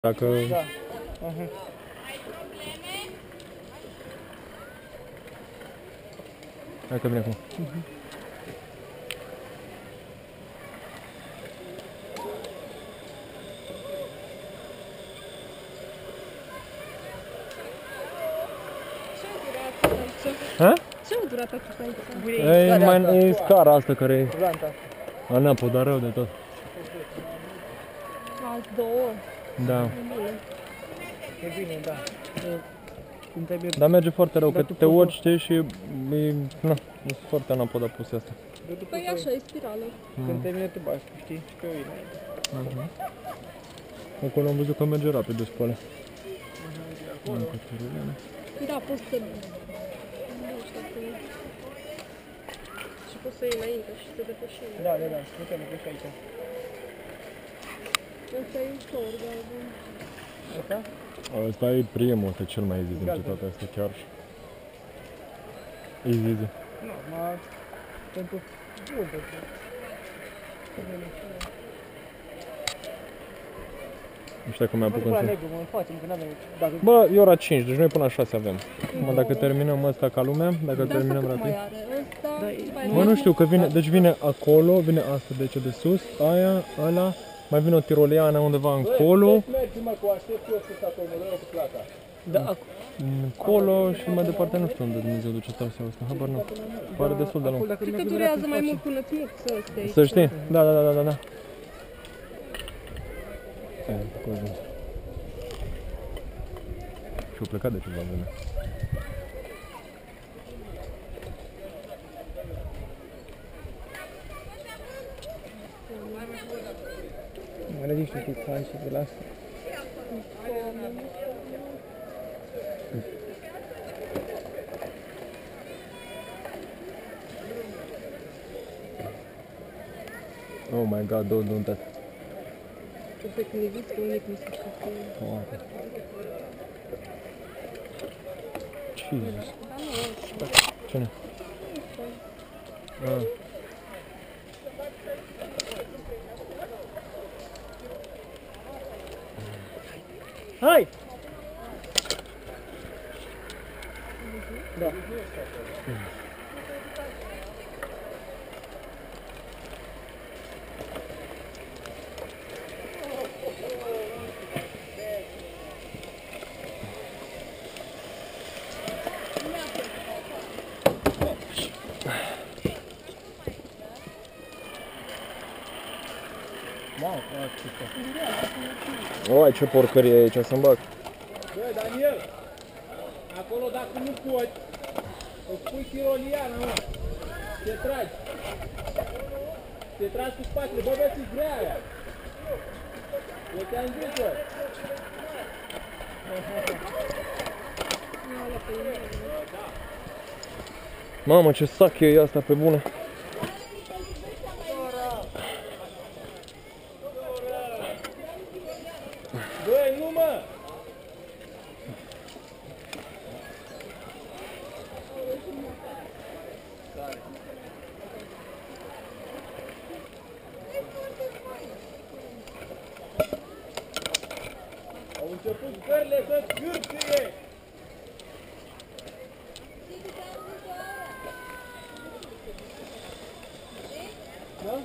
Dacă... Da. Aha. Hai că vine acum. Ha? Ce-a durat atâta aici? E scara asta care e... Planta. Anapo, dar rău de tot. Azi 2 ore. Da. E bine, da. Când trebuie... Dar merge foarte rău, că Dar tu te poți- urci, știi, și... Na, e foarte anapoda puse asta. Păi așa, e spirală. Când termină te bași, știi? Și pe uine. Acolo am văzut că merge rapid de spăle. Acolo. Da, poți să... Și poți să iei înainte și să depășești. Da, da, da. Putem că și aici. Ăsta e ușor, dar... Asta? Ăsta e primul, ăsta e cel mai easy din cetatea asta, chiar. Easy. Nu, pentru bultă. Nu știu dacă mai Nu apucăm până să... la negru, mă facem, că n-avem... Dacă... Bă, e ora 5, deci noi până la 6 avem. Mă, dacă terminăm ăsta ca lumea, dacă Dar asta terminăm cât rapid. mai are? Ăsta... Bă, nu știu, că vine, deci vine acolo, vine asta de aici de sus, aia, ăla, mai vine o tiroliană undeva încolo, Mergi, mă, cu aștept eu sus acolo, mă dă cu plata. Da, încolo și mai departe nu știu unde Dumnezeu duce traseul ăsta, habar nu. Pare destul de lung. Cred că durează mai mult până îți muți ăsta aici. Să știi? Da. Și-au plecat de ceva vreme. mă ridic un pic, hai și de las. Oh my god, don't that. Trebuie să neviți că unii cum se știe. Jesus. Cine? Ah. Hai! Da. Oi, ce porcărie e aici să-mi bag. Bă, Daniel, acolo dacă nu poți, îți pui tiroliana, mă. Te tragi. Te tragi cu spatele, bă, ți grea aia. Eu te-am zis, bă. Mamă, ce sac e asta pe bune. Băi, nu, mă. Au început gările să scârție. Da?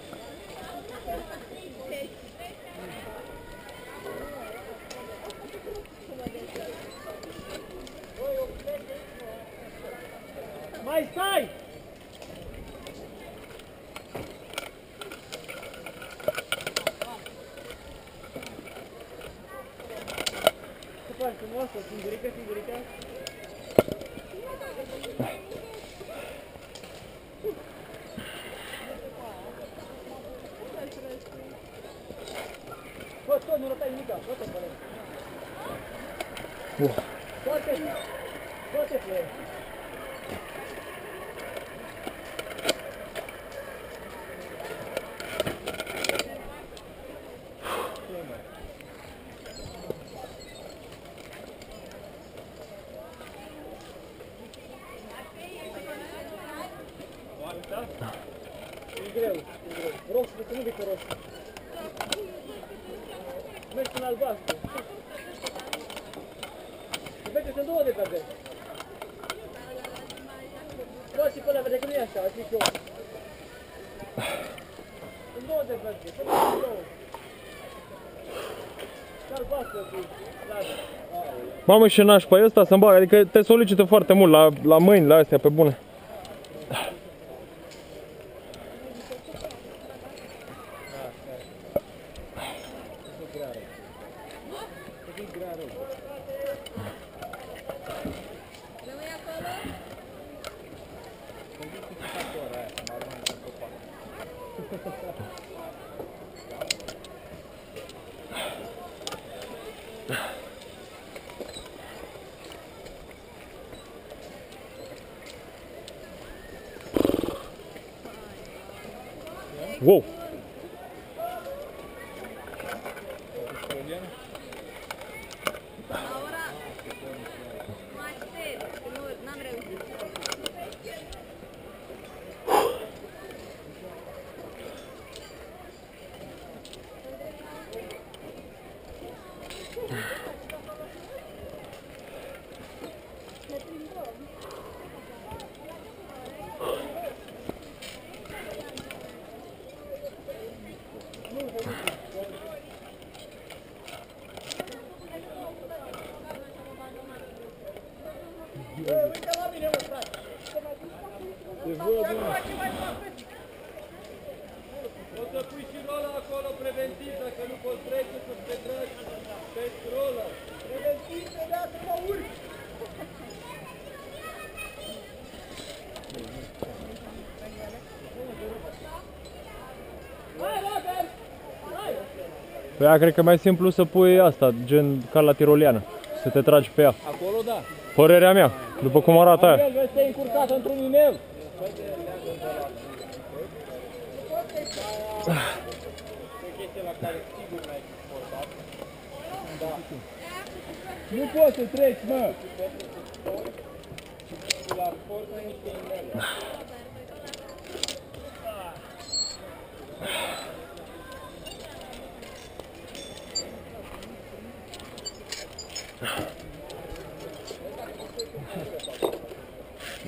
Mai stai! Ce faci frumoasă? Singurică? Bă, tot, nu rătai nimica, bă, tot, bă. Toate plăi. Da? E greu, e greu. Roșu, de ce nu vii cu roșu? Mergi în albastru. Unde vede? Nu, și pe ăla vede că nu e așa, a zis eu. În două de vede, până în două. Dar basta cu lasă. Mamă, și nașpa ăsta să-mi bag, adică te solicită foarte mult la mâini, la astea, pe bune. Wow! Ahora, mai tare, că nu, n-am reușit. O să pui și rola acolo preventiv, dacă nu poți trece să te tragi pe rola. Preventiv, de dată mă urc! Hai, Robert! Hai! Păi aia cred că e mai simplu să pui asta, gen ca la tiroliană. Să te tragi pe ea. Acolo da. Părerea mea, după cum arată aia. El vezi să-i încurcat într-un inel. Nu poți să treci, mă! La sport nu este inel.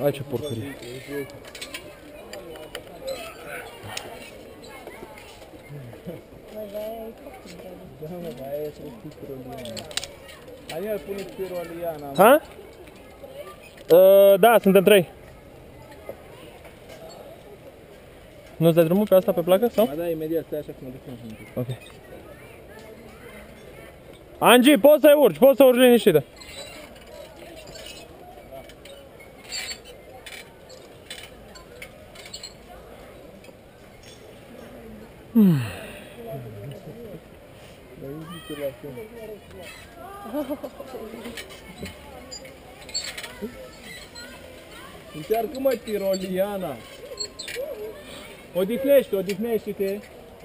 Ai ce porcărie. Da, mă, dar aia este tiroliana. Daniel, pune tiroliana. Ha? Da, suntem 3. Nu-ți dai drumul pe asta, pe placă, sau? Mă, da, imediat, stai așa că mă duc în pic. Ok. Angie, poți să urci, poți să urci liniștită. Încearcă, mă, tiroliana. Odihnește, odihnește-te.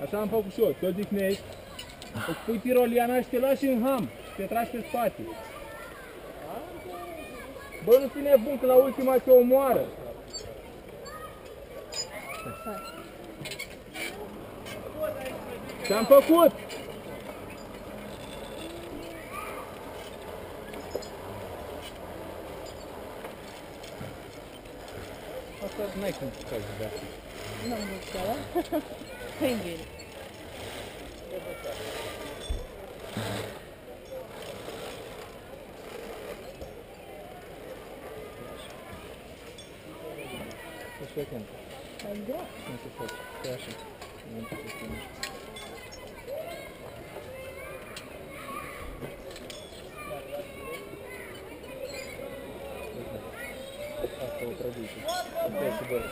Așa am făcut și eu, te odihnești. Îți pui tiroliana și te lași în ham. Și te tragi pe spate. Bă, nu fi nebun, că la ultima te omoară. Ce-am făcut? Asta n-ai cum să faci de asta. N-am văzut ăla. Păi bine. Așa e cum. Da. Nu se face. E așa. Nu se face. Asta o tradiție. Asta e și bără.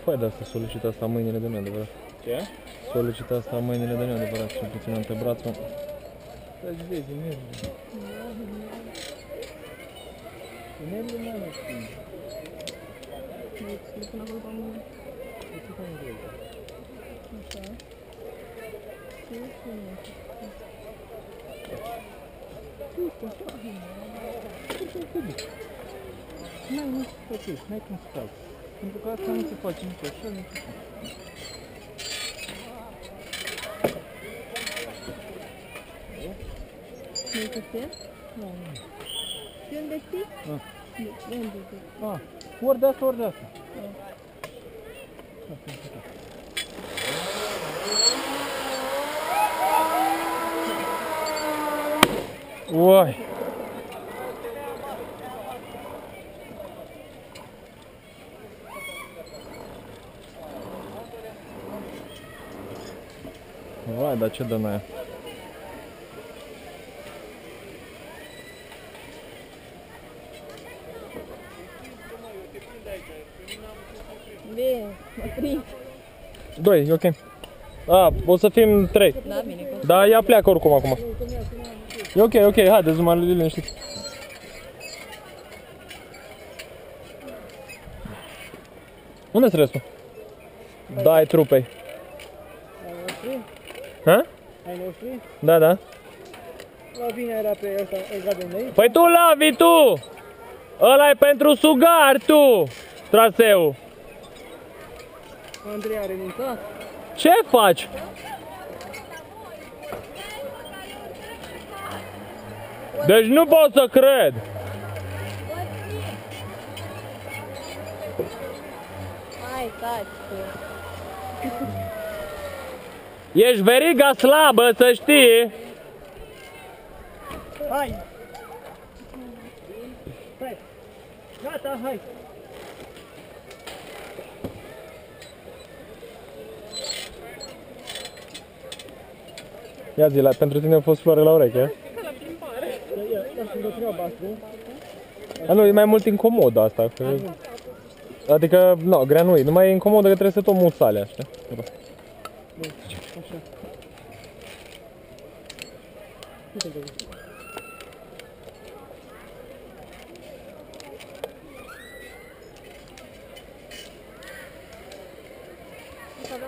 Păi de asta solicita asta mâinile de neadevărat. Ce? Solicita asta mâinile de neadevărat, cel puțin antebrațul. Să-ți vezi, nervii. Nervii nu mă știu. Să le pun acolo pe mână. Așa. Nu se face, n-ai cum să faci. Pentru că asta nu se face nici așa, nici așa. Nu e cu fie? Nu. Și unde știi? Da. De unde știi? Ah, ori de asta, ori de asta. Uai! Vai, dar ce dă în aia? Bine, mă prind. 2, e ok. A, o să fim 3. Da, bine. Dar ea pleacă oricum acum. E ok, ok, haideți, mă liniștit. Unde-s restul? Dai trupei. Ai noștri? Ha? Ai noștri? Da, da. La bine era pe ăsta, egal de noi. Păi tu lavi tu! Ăla e pentru sugar tu! Traseul. Andrei a renunțat. Ce faci? Deci nu pot să cred! Hai, taci. Ești veriga slabă, să știi! Hai! Hai! Gata, hai! Ia zi, pentru tine a fost floare la ureche. Lasă-mi tot albastru. A, nu, e mai mult incomod asta. Că... Adică, nu, grea nu e, numai e incomodă că trebuie să tot muți alea, știi? Așa. Uite-te.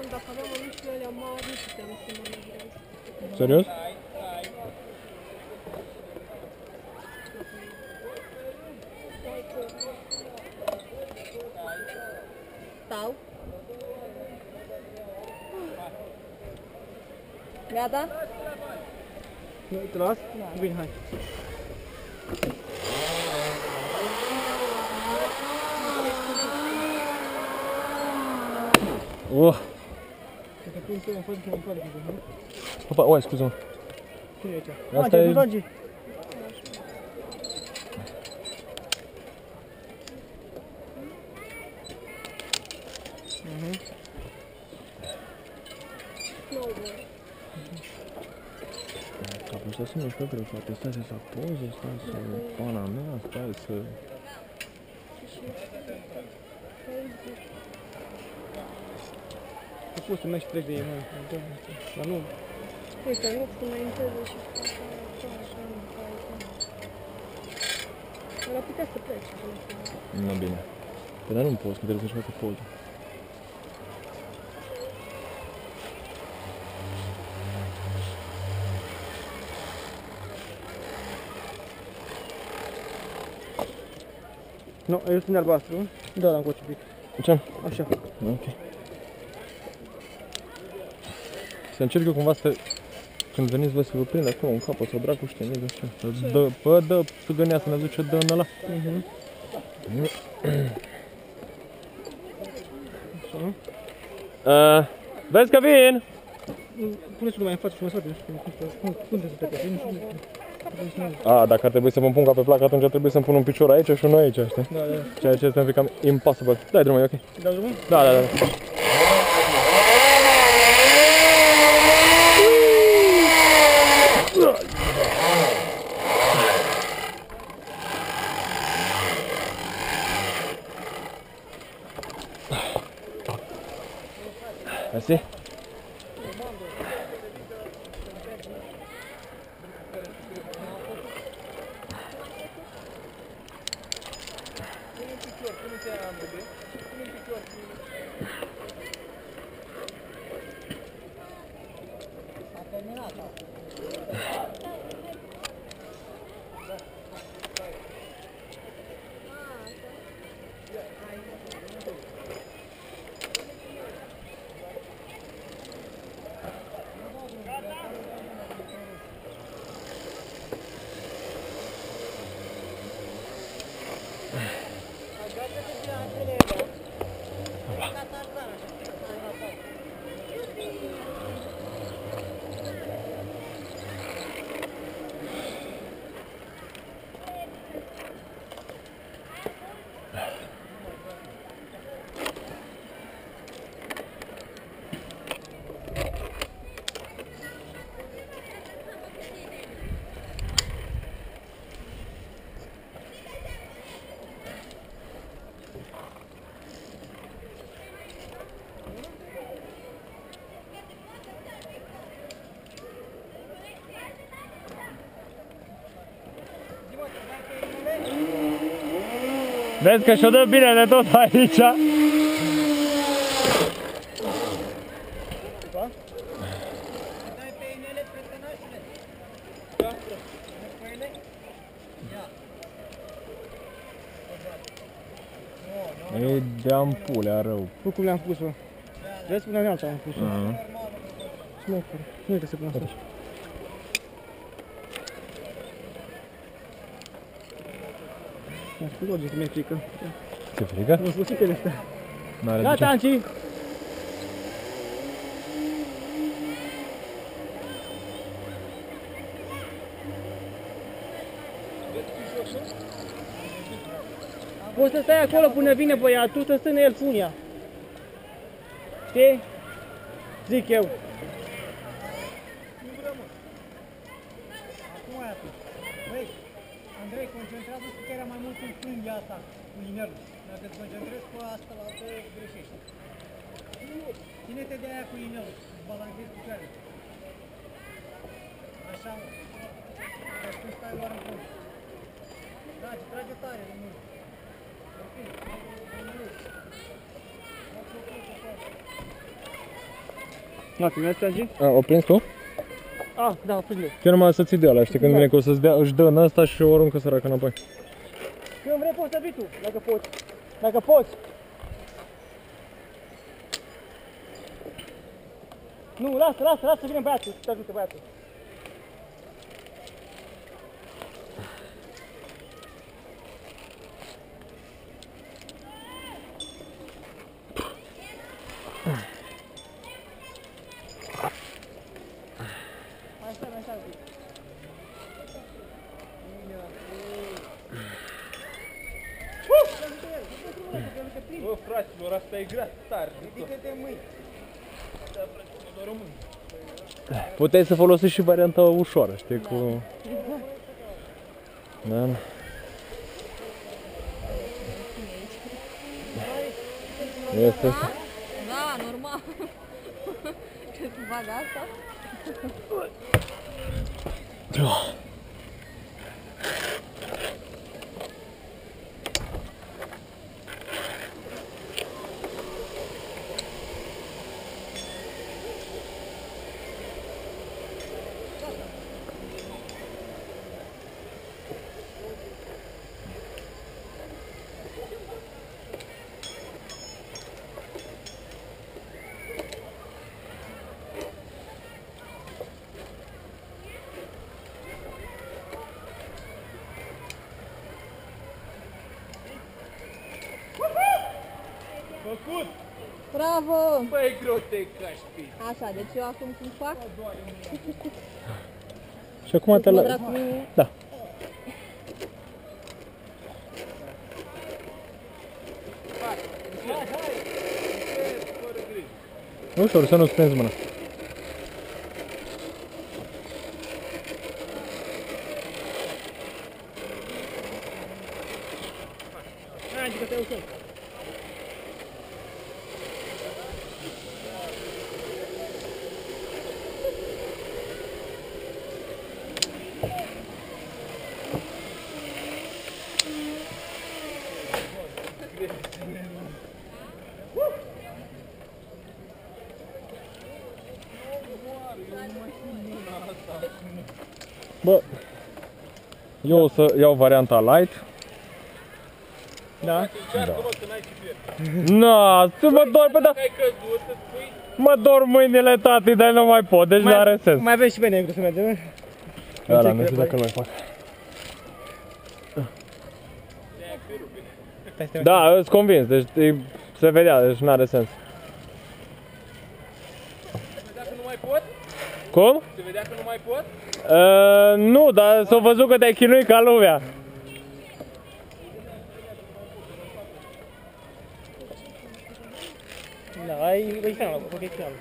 Dacă aveam mănușile alea mari, nu puteam să mă năgrez. Serios? Stau. Gata? Nu, te las? Bine, hai. Să te pun tu în față și în față. Opa, uai, scuză-mă. Cine e aici? Asta e... George. Acum să mișcă greu, frate, stai să fac poză, stai să pana mea, stai să... Ai pus să mergi trec de ei, mă. Dar nu. Uite, nu ți înainteze și fac așa, nu fac. Dar ar putea să pleci. Nu, bine. Păi dar nu poți, că trebuie să-și facă poză. Nu, eu sunt albastru. Da, l-am coci un pic. Ce? Așa. Ok. Să încerc eu cumva să... Când veniți voi să vă prind acolo în capă, sau dracu știe, nu știu. Să dă, bă, dă, să gânea să ne duce, dă în ăla. Vezi că vin? Puneți-l mai în față și mă sfate, nu știu cum trebuie să te pleci, nu știu. A, dacă ar trebui să mă pun ca pe placă, atunci ar trebui să-mi pun un picior aici și unul aici, știi? Da, da. Ceea ce este un pic cam impossible. Dai drumul, e ok. Dau drumul? Da, da, da. Mersi. Vezi că și-o dă bine de tot aici. E de ampulea rău. Nu cum le-am pus-o. Vezi cum le-am pus-o. Smoker. Nu uite să pun asta. Mi-a spus logic, mi-e frică. Ce frică? Nu spus pe astea. N-are de Gata, ce. Anci! Poți să stai acolo până vine băiatul, să stână el funia. Știi? Zic eu. Băi, Andrei, concentrează-ți puterea mai mult în stânga asta, cu inelul. Dacă te concentrezi pe asta, la altă greșești. Ține-te de aia cu inelul, balancezi picioarele. Așa, mă. Deci când stai doar în fund. Trage tare de mult. Nu, primești, Anci? O prins tu? Ah, da, prinde. Ce numai să ții de ăla, știi, când vine că o să-ți dea, își dă în ăsta și o aruncă săracă înapoi. Când vrei poți să vii tu, dacă poți. Dacă poți. Nu, lasă să vină băiatul, să te ajute băiatul. Mai stai un pic. Bă, fraților, asta e grea tare. Ridică-te mâini. Puteai să folosești și varianta ușoară, știi, cu... Da. Este asta. Da, normal. Ce să fac asta? Făcut! Bravo! Băi, greu te caști. Așa, deci eu acum cum fac? Și acum te la... Dracu... Da. Ușor, să nu-ți prinzi mâna. Hai, că te ușor. Bă, eu o să iau varianta light. Da? Na, să mă dor pe da. Mă dor mâinile, tati, dar nu mai pot, deci nu are sens. Mai aveți și pe negru să mergem, Da, nu știu dacă nu mai fac. Da, îți convins, deci se vedea, deci nu are sens. Se vedea că nu mai pot? Cum? Se vedea că nu mai pot? Nu, dar s-a văzut că te-ai chinuit ca lumea. Da, ai finalul, ok, finalul.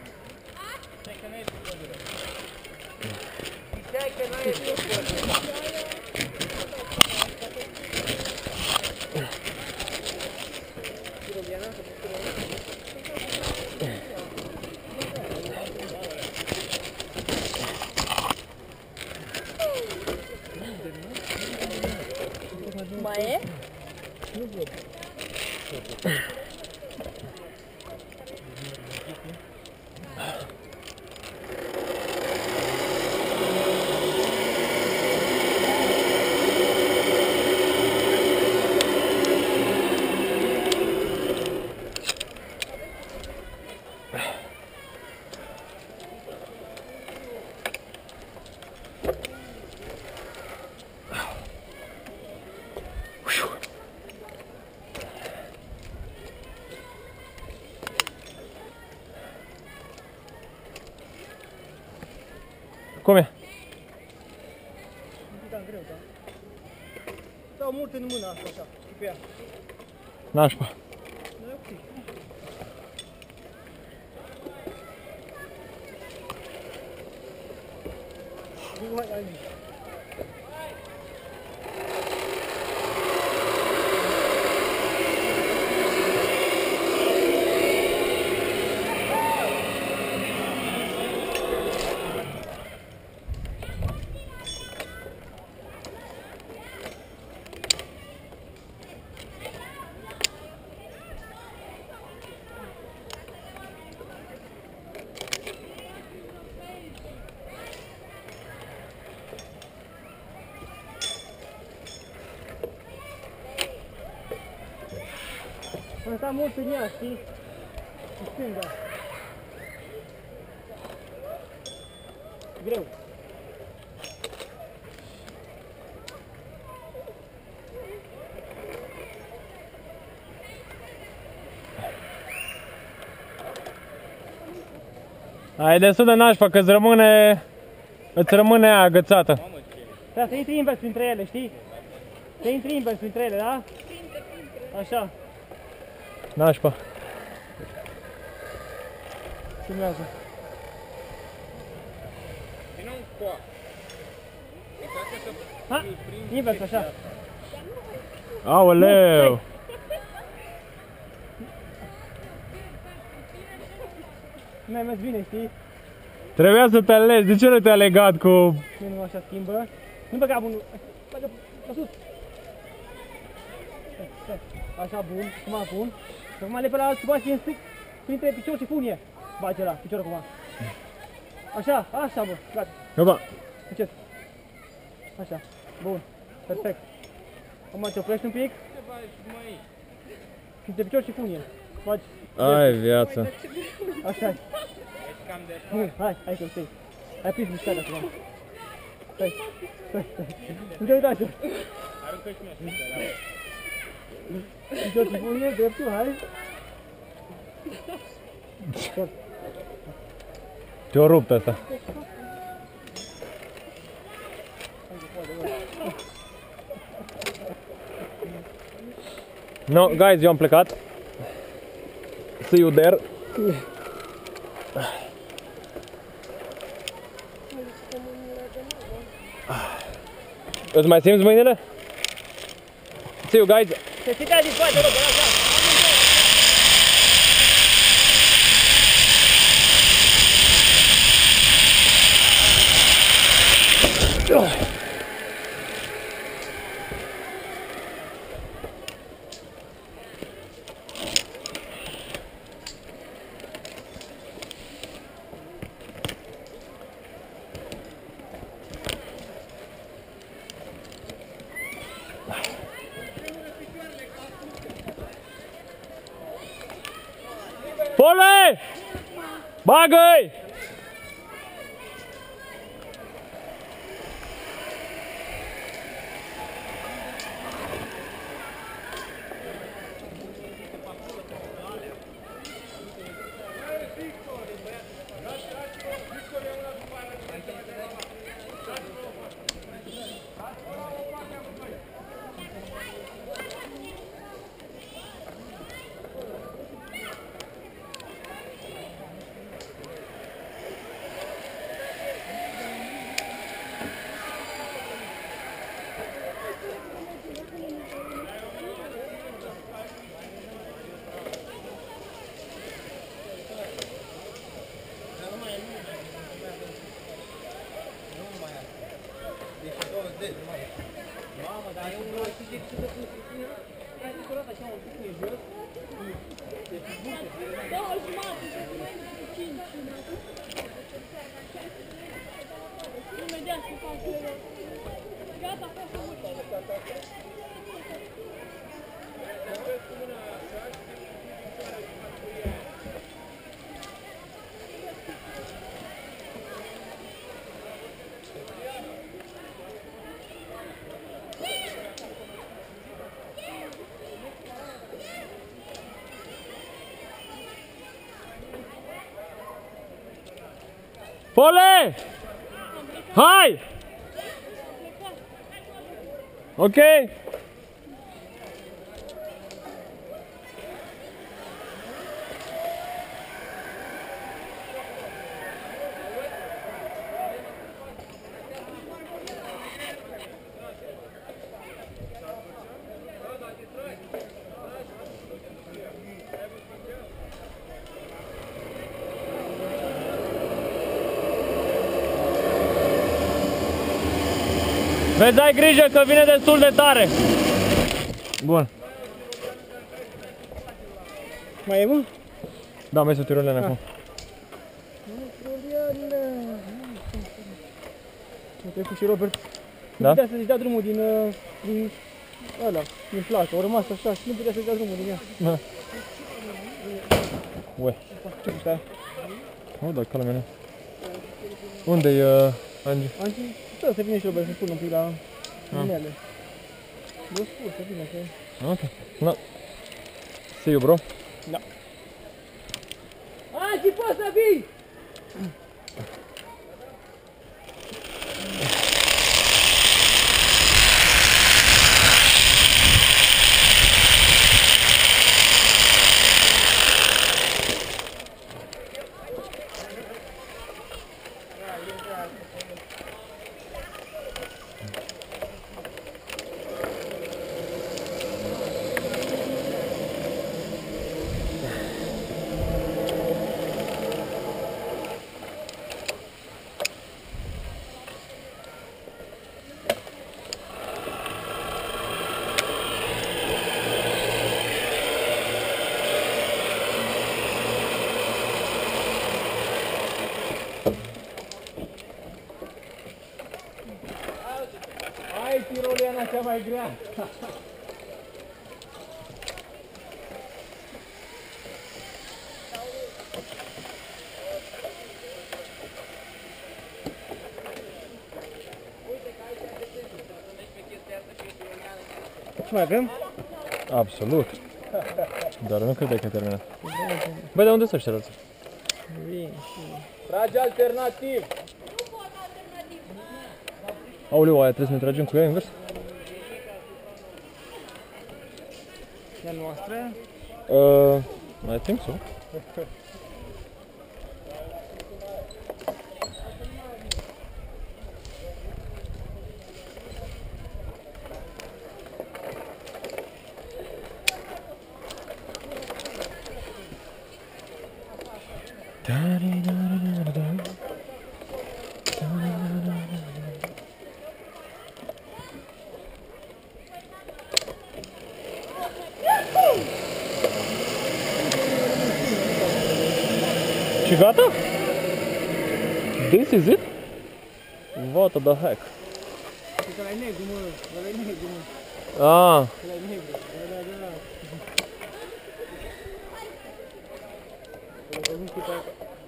Mai e? Nu văd. Cum e? Un pic cam greu, da? Dau mult în mână asta, așa, și pe ea. Nașpa. Nu e ok. Nu mai ai nimic. Am stat mult în ea, știi? În stânga. Greu. Ai destul de nașpa că îți rămâne aia agățată. Da, să intri invers printre ele, știi? Să intri invers printre ele, da? Așa. Nașpa. Filmează. Vino un coa. Încearcă să Ha? Invers, așa. Aoleu! Nu mai mers bine, știi? Trebuia să te alegi, de ce nu te-a legat cu... Nu așa schimbă. Nu băga bunul. Băga la sus. Așa, bun. Acum bun. Și acum le pe la altul, bagi în strict printre picior și funie. Bage la piciorul acum. Așa, așa, bă. Gata. Opa! Încet. Așa. Bun. Perfect. Acum te oprești un pic. te bagi mai. Printre picior și funie. Bagi. Ai viața. Așa. Ești cam de Bun, hai că stai. Ai prins mișcarea acum. Stai. Nu te uita așa. aruncă și mie așa. Picior și funie, dreptul, hai. Ce-o rupt asta. No, guys, eu am plecat. See you there. Îți mai simți mâinile? See you guys. Te țitea din spate, rog, așa. Pole! Bagă-i! Ai curat așa un pic mai jos. Două jumate, cinci. Imediat să fac gata, fac Pole! Hai! Ok! Vezi, ai grijă că vine destul de tare. Bun. Mai e, mă? Da, mai sunt tiroliane acum. A trecut și Robert. Da? Nu putea să-și dea drumul din ăla, din placă. Au rămas așa și nu putea să-și dea drumul din ea. Da. Ue. Da. Oh, da, cală mea. Unde-i Angie? Angie, stă să vină și Robert să spună un pic la minele. V-o spus să vină să... Ok. No. See you, bro. Da. Angie, poți să vii! Hai, tiroliana cea mai grea! Ce mai avem? Absolut. Dar nu credeai că ai terminat. Băi, dar unde sunt ăștia alții? Vin și... Tragi alternativ! Aoleu, aia trebuie să ne tragem cu ea invers? E a noastră? I think so. Și gata? This is it? What the heck? Ăla e negru, mă, ăla e negru, mă, Ah, ăla e negru, ăla.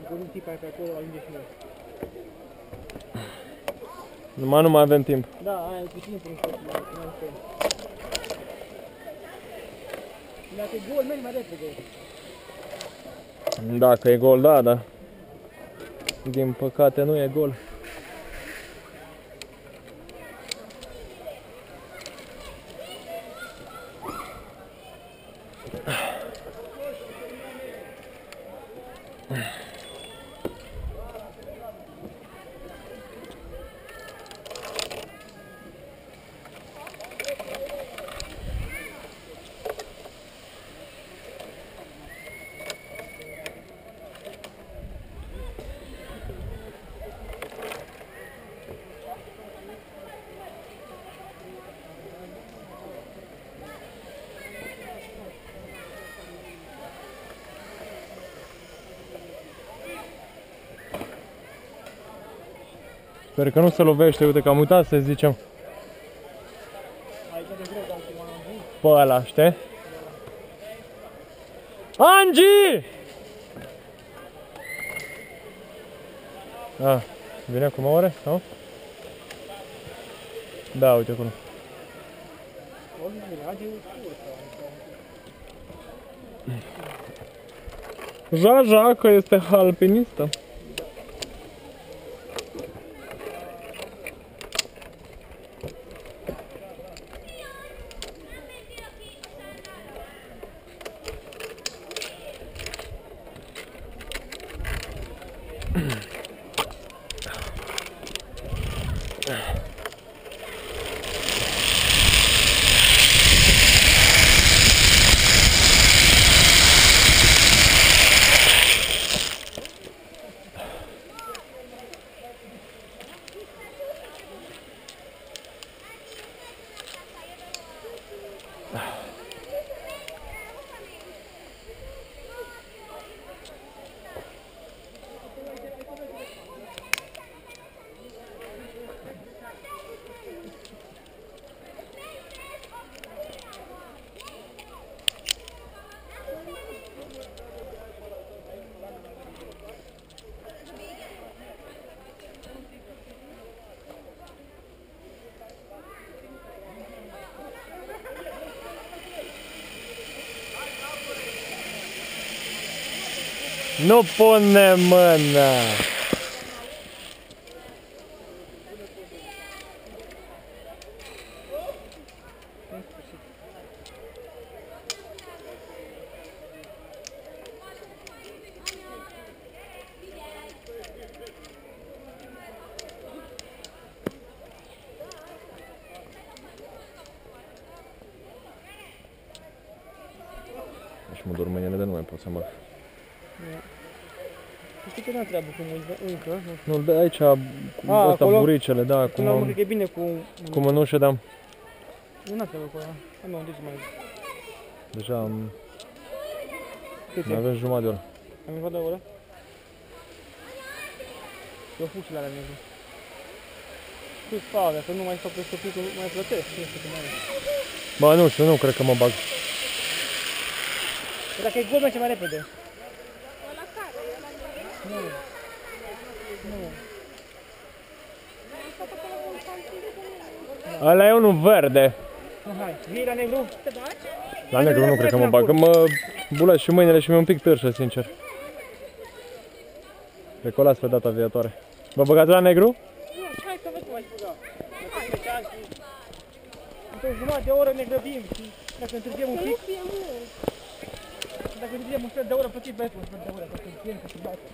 Dacă nu tipa pe acolo, ajunge și noi. numai nu mai avem timp. Da, aia e cu timpul în scop, dacă e gol, mergi mai repede. Dacă e gol, da, dar din păcate nu e gol. Sper că nu se lovește, uite că am uitat să zicem. Aici de greu, dar cum am zis. Pe ăla, știi? Angie! Ah, vine acum oare? Sau? Da, uite acolo. Jaja, că este alpinistă. Nu pune mâna! Și mă dorm mâinile de nu mai pot să mă... Știi că n-am treabă cu încă. Nu, de aici, cu ăsta, acolo? buricele, da, Până la urmă, cred că e bine cu mânușă, da. Nu n-am treabă cu ăla. Nu, unde mai... Deja am... Cât Mai e? avem jumătate de oră. Am încă de oră? Eu fug și la alea negru. Cât fac, să nu mai stau pe stopicul, mai plătesc. Nu știu cum are. Bă, nu știu, nu cred că mă bag. Păi dacă e gol, merge mai repede. Ăla care? Ăla negru? Nu. Nu. Am stat acolo cu un santimetru de negru. Ăla e unul verde. Nu, hai. Vii la negru? Te bagi? La negru nu cred că mă bag, că mă bulesc și mâinile și mi-e un pic târșă, sincer. Cred că o las pe data viitoare. Vă băgați la negru? Nu, hai că vezi mai băga. Într-o jumătate de oră ne grăbim și dacă întârziem un Să pic, nu fie mult. dacă întârziem un sfert de oră, plătim pe un sfert de oră, dacă întârziem să se bate.